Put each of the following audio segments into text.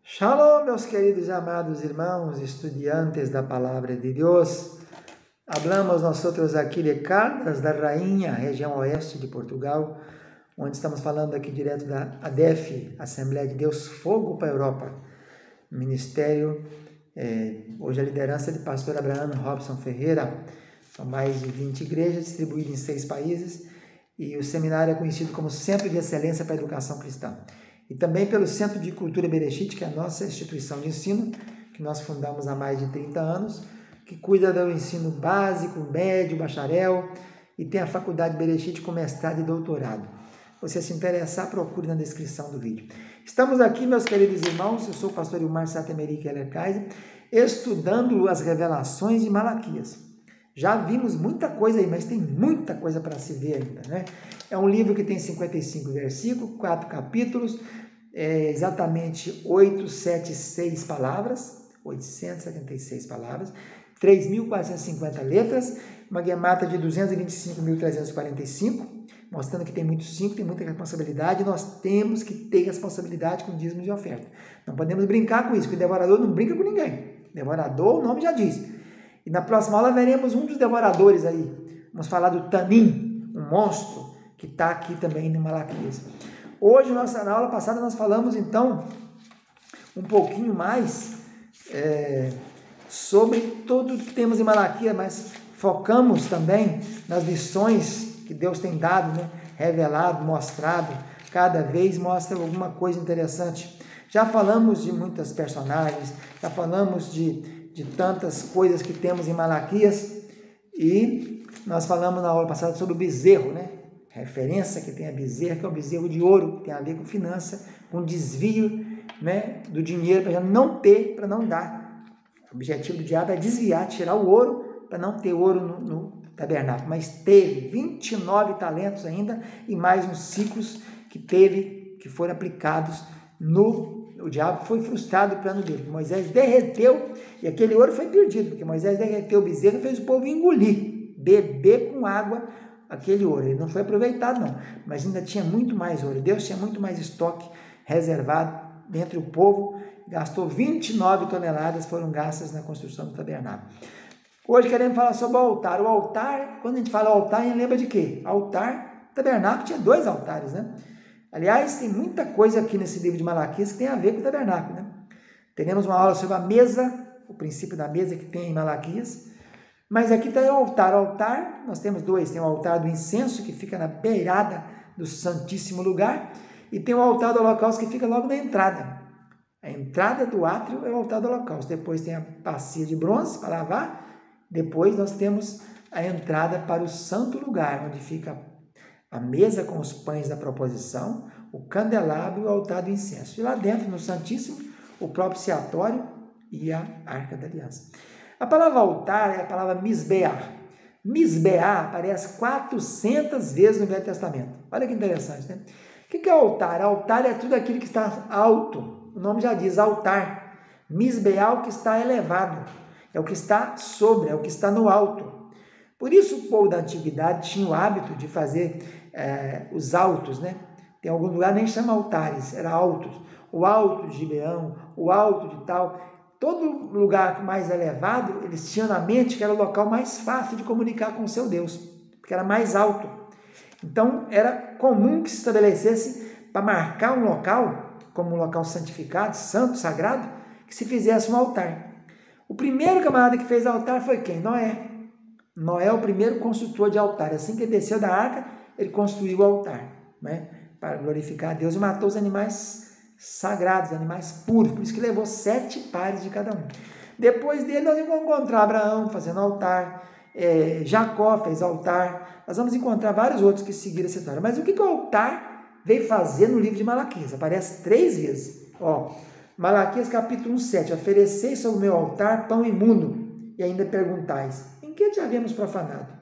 Shalom, meus queridos e amados irmãos, estudiantes da Palavra de Deus. Hablamos nosotros aqui de Caldas da Rainha, região oeste de Portugal, onde estamos falando aqui direto da ADEF, Assembleia de Deus Fogo para a Europa. Ministério, hoje a liderança de pastor Abraham Robson Ferreira. São mais de 20 igrejas distribuídas em 6 países e o seminário é conhecido como Centro de Excelência para a Educação Cristã. E também pelo Centro de Cultura Bereshit, que é a nossa instituição de ensino, que nós fundamos há mais de 30 anos, que cuida do ensino básico, médio, bacharel, e tem a Faculdade Bereshit com mestrado e doutorado. Se você se interessar, procure na descrição do vídeo. Estamos aqui, meus queridos irmãos, eu sou o pastor Ilmar Satemeri Keller Kaiser, estudando as revelações de Malaquias. Já vimos muita coisa aí, mas tem muita coisa para se ver ainda, né? É um livro que tem 55 versículos, 4 capítulos, exatamente 876 palavras, 876 palavras, 3.450 letras, uma guemata de 225.345, mostrando que tem muitos 5, tem muita responsabilidade, e nós temos que ter responsabilidade com dízimos de oferta. Não podemos brincar com isso, porque o devorador não brinca com ninguém. Devorador, o nome já diz. E na próxima aula veremos um dos devoradores aí. Vamos falar do Tanim, um monstro que está aqui também no Malaquias. Hoje, na aula passada, nós falamos então um pouquinho mais sobre tudo que temos em Malaquias, mas focamos também nas lições que Deus tem dado, né? Revelado, mostrado, cada vez mostra alguma coisa interessante. Já falamos de muitas personagens, já falamos de tantas coisas que temos em Malaquias, e nós falamos na aula passada sobre o bezerro, né? Referência que tem a bezerro, que é o bezerro de ouro, que tem a ver com finança, com desvio, né, do dinheiro, para não ter, para não dar. O objetivo do diabo é desviar, tirar o ouro, para não ter ouro no tabernáculo, mas teve 29 talentos ainda, e mais uns ciclos que foram aplicados o diabo foi frustrado o plano dele. Moisés derreteu e aquele ouro foi perdido, porque Moisés derreteu o bezerro e fez o povo engolir, beber com água aquele ouro. Ele não foi aproveitado não, mas ainda tinha muito mais ouro. Deus tinha muito mais estoque reservado entre o povo. Gastou 29 toneladas, foram gastas na construção do tabernáculo. Hoje queremos falar sobre o altar. O altar, quando a gente fala altar, a gente lembra de quê? Altar, tabernáculo tinha 2 altares, né? Aliás, tem muita coisa aqui nesse livro de Malaquias que tem a ver com o tabernáculo, né? Teremos uma aula sobre a mesa, o princípio da mesa que tem em Malaquias. Mas aqui está o altar. O altar, nós temos 2. Tem o altar do incenso, que fica na beirada do Santíssimo Lugar. E tem o altar do holocausto, que fica logo na entrada. A entrada do átrio é o altar do holocausto. Depois tem a bacia de bronze para lavar. Depois nós temos a entrada para o santo lugar, onde fica a mesa com os pães da proposição, o candelabro e o altar do incenso. E lá dentro, no Santíssimo, o propiciatório e a Arca da Aliança. A palavra altar é a palavra misbeá. Misbeá aparece 400 vezes no Velho Testamento. Olha que interessante, né? O que é altar? Altar é tudo aquilo que está alto. O nome já diz altar. Misbeá é o que está elevado. É o que está sobre, é o que está no alto. Por isso o povo da antiguidade tinha o hábito de fazer os altos, né? Tem algum lugar nem chama altares, era altos. O alto de Gibeão, o alto de tal. Todo lugar mais elevado, eles tinham na mente que era o local mais fácil de comunicar com o seu Deus, porque era mais alto. Então era comum que se estabelecesse, para marcar um local, como um local santificado, santo, sagrado, que se fizesse um altar. O primeiro camarada que fez altar foi quem? Noé. Noé é o primeiro construtor de altar. Assim que ele desceu da arca, ele construiu o altar, né, para glorificar a Deus, e matou os animais sagrados, animais puros, por isso que levou 7 pares de cada um. Depois dele nós vamos encontrar Abraão fazendo altar, Jacó fez altar, nós vamos encontrar vários outros que seguiram essa história. Mas o que o altar veio fazer no livro de Malaquias? Aparece 3 vezes. Malaquias capítulo 1:7, ofereceis sobre o meu altar pão imundo, e ainda perguntais, em que te havíamos profanado?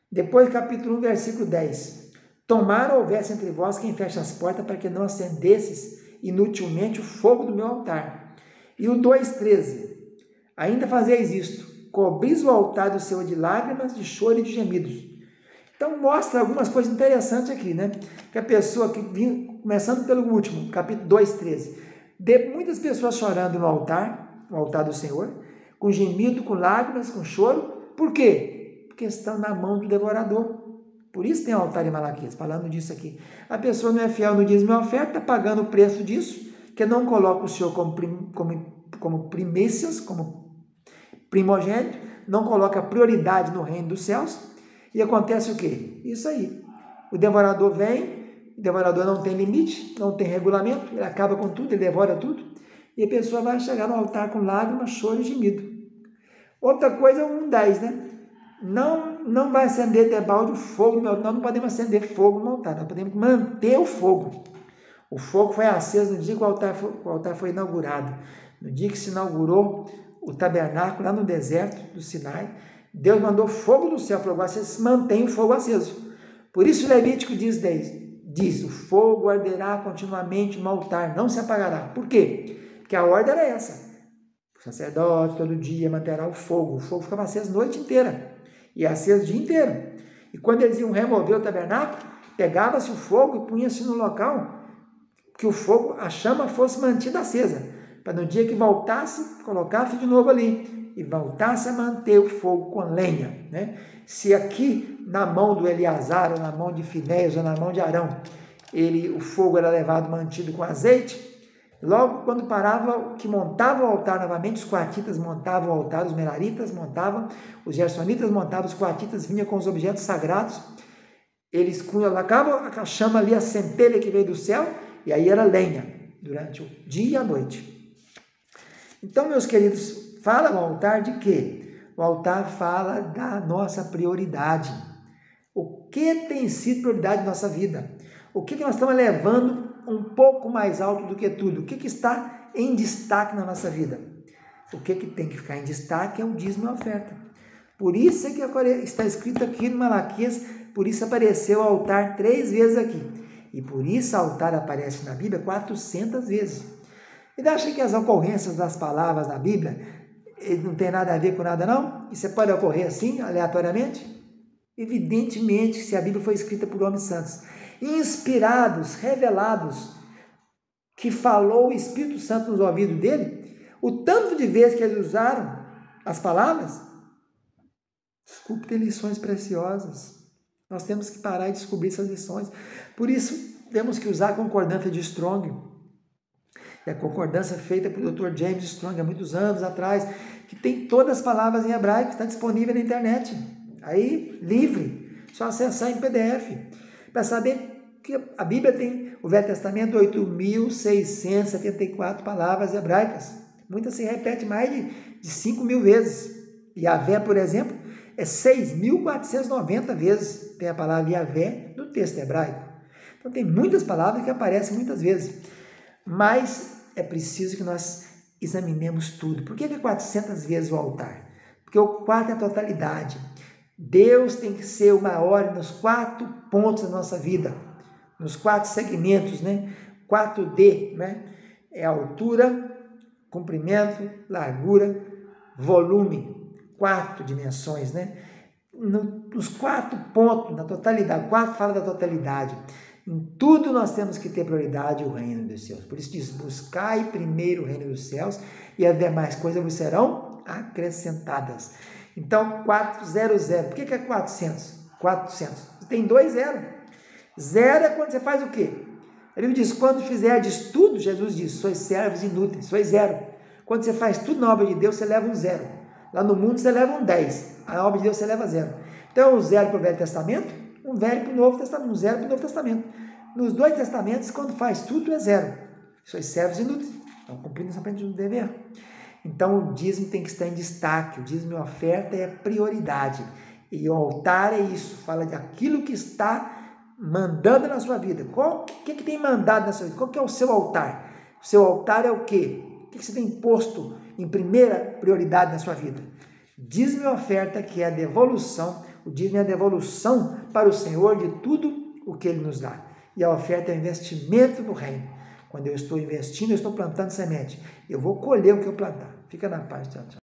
Depois, capítulo 1, versículo 10. Tomara houvesse entre vós quem feche as portas para que não acendesses inutilmente o fogo do meu altar. E o 2:13. Ainda fazeis isto, cobris o altar do Senhor de lágrimas, de choro e de gemidos. Então mostra algumas coisas interessantes aqui, né? Que a pessoa que vinha, começando pelo último, capítulo 2:13. Muitas pessoas chorando no altar do Senhor, com gemido, com lágrimas, com choro. Por quê? Porque estão na mão do devorador. Por isso tem altar em Malaquias, falando disso aqui. A pessoa não é fiel no dízimo e oferta, está pagando o preço disso, que não coloca o Senhor como primícias, como primogênito, não coloca prioridade no reino dos céus, e acontece o quê? Isso aí. O devorador vem, o devorador não tem limite, não tem regulamento, ele acaba com tudo, ele devora tudo, e a pessoa vai chegar no altar com lágrimas, choro e gemido. Outra coisa, 1:10, né? Não vai acender debalde o fogo, nós não podemos acender fogo no altar, nós podemos manter o fogo. O fogo foi aceso no dia que o altar foi inaugurado, no dia que se inaugurou o tabernáculo lá no deserto do Sinai. Deus mandou fogo do céu, falou: agora vocês mantêm o fogo aceso. Por isso Levítico diz: o fogo arderá continuamente no altar, não se apagará. Por quê? Porque a ordem era essa: o sacerdote todo dia manterá o fogo ficava aceso a noite inteira, e aceso o dia inteiro. E quando eles iam remover o tabernáculo, pegava-se o fogo e punha-se no local que o fogo, a chama fosse mantida acesa, para no dia que voltasse, colocasse de novo ali, e voltasse a manter o fogo com lenha, né? Se aqui na mão do Eleazar, ou na mão de Finéias, ou na mão de Arão, o fogo era levado mantido com azeite, logo quando parava, que montava o altar novamente, os coatitas montavam o altar, os meraritas montavam, os gersonitas montavam, os coatitas vinham com os objetos sagrados, eles colocavam a chama ali, a centelha que veio do céu, e aí era lenha, durante o dia e a noite. Então, meus queridos, fala o altar de quê? O altar fala da nossa prioridade. O que tem sido prioridade na nossa vida? O que nós estamos levando um pouco mais alto do que tudo? O que está em destaque na nossa vida? O que tem que ficar em destaque é o dízimo e a oferta. Por isso é que está escrito aqui no Malaquias, por isso apareceu o altar 3 vezes aqui. E por isso o altar aparece na Bíblia 400 vezes. E acha que as ocorrências das palavras na Bíblia não tem nada a ver com nada, não? Isso pode ocorrer assim, aleatoriamente? Evidentemente, se a Bíblia foi escrita por homens santos, inspirados, revelados, que falou o Espírito Santo nos ouvidos dele, o tanto de vezes que eles usaram as palavras, desculpe, tem lições preciosas. Nós temos que parar e descobrir essas lições. Por isso, temos que usar a concordância de Strong. E a concordância feita pelo Dr. James Strong há muitos anos atrás, que tem todas as palavras em hebraico, está disponível na internet. Aí, livre, só acessar em PDF. Para saber que a Bíblia tem, o Velho Testamento, 8.674 palavras hebraicas. Muitas se repetem mais de 5.000 vezes. Yahvé, por exemplo, é 6.490 vezes tem a palavra Yahvé no texto hebraico. Então tem muitas palavras que aparecem muitas vezes, mas é preciso que nós examinemos tudo. Por que é 400 vezes o altar? Porque o 4 é a totalidade. Deus tem que ser o maior nos 4 pontos da nossa vida, nos 4 segmentos, né? 4D, né? É altura, comprimento, largura, volume. 4 dimensões, né? Nos 4 pontos, na totalidade, 4 fala da totalidade. Em tudo nós temos que ter prioridade o reino dos céus. Por isso diz: buscai primeiro o reino dos céus e as demais coisas vos serão acrescentadas. Então, 400. Por que é 400? 400. Tem 2 zeros. 0 é quando você faz o quê? A Bíblia diz: quando fizerdes tudo, Jesus diz, sois servos inúteis, sois 0. Quando você faz tudo na obra de Deus, você leva um 0. Lá no mundo você leva um 10, a obra de Deus você leva 0. Então, um 0 para o Velho Testamento, um 0 para o Novo Testamento, um 0 para o Novo Testamento. Nos 2 testamentos, quando faz tudo, é 0. Sois servos inúteis, estão cumprindo somente o dever. Então, o dízimo tem que estar em destaque, o dízimo e a oferta é prioridade. E o altar é isso, fala de aquilo que está mandando na sua vida. O que tem mandado na sua vida? Qual que é o seu altar? O seu altar é o quê? O que você tem posto em primeira prioridade na sua vida? Dízimo e oferta, que é a devolução. O dízimo é a devolução para o Senhor de tudo o que Ele nos dá. E a oferta é o investimento no reino. Quando eu estou investindo, eu estou plantando semente. Eu vou colher o que eu plantar. Fica na paz, tchau, tchau.